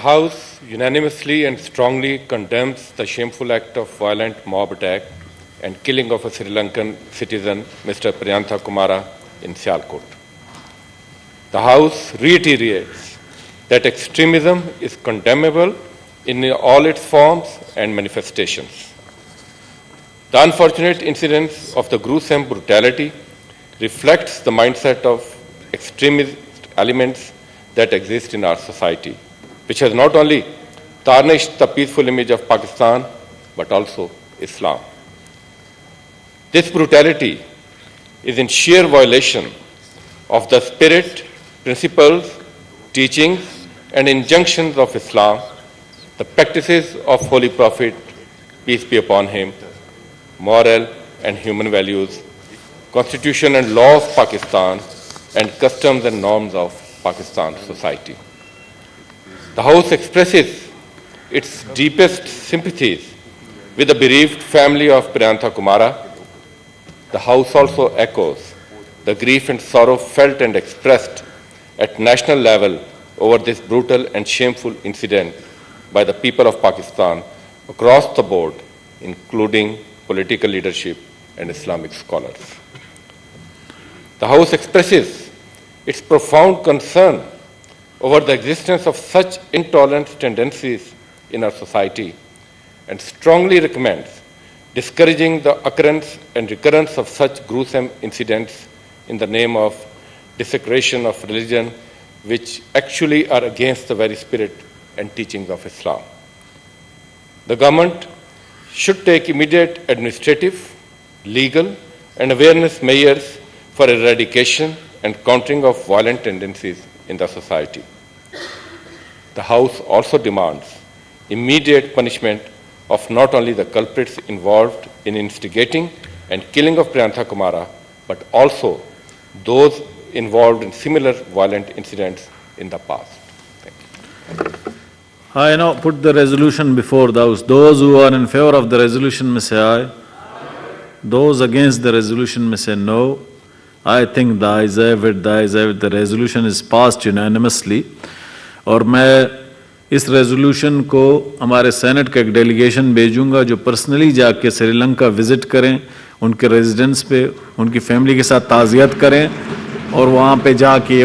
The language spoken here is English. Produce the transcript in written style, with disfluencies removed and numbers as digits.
House unanimously and strongly condemns the shameful act of violent mob attack and killing of a Sri Lankan citizen, Mr. Priyantha Kumara, in Sialkot. The House reiterates that extremism is condemnable in all its forms and manifestations. The unfortunate incidents of the gruesome brutality reflects the mindset of extremist elements that exist in our society, which has not only tarnished the peaceful image of Pakistan, but also Islam. This brutality is in sheer violation of the spirit, principles, teachings, and injunctions of Islam, the practices of Holy Prophet, peace be upon him, moral and human values, Constitution and law of Pakistan, and customs and norms of Pakistan society. The House expresses its deepest sympathies with the bereaved family of Priyantha Kumara. The House also echoes the grief and sorrow felt and expressed at national level over this brutal and shameful incident by the people of Pakistan across the board, including political leadership and Islamic scholars. The House expresses its profound concern over the existence of such intolerant tendencies in our society and strongly recommends discouraging the occurrence and recurrence of such gruesome incidents in the name of desecration of religion, which actually are against the very spirit and teachings of Islam. The government should take immediate administrative, legal, and awareness measures for eradication and countering of violent tendencies in the society. The House also demands immediate punishment of not only the culprits involved in instigating and killing of Priyantha Kumara, but also those involved in similar violent incidents in the past. Thank you. I now put the resolution before the House. Those who are in favor of the resolution may say aye. Those against the resolution may say no. I think the ayes have it, the ayes have it. The resolution is passed unanimously. और मैं इस resolution को हमारे senate का एक delegation भेजूंगा जो personally जाके श्रीलंका विजिट करें, उनके रेजिडेंस पे उनकी फैमिली के साथ ताज़ियत करें और वहाँ पे जाके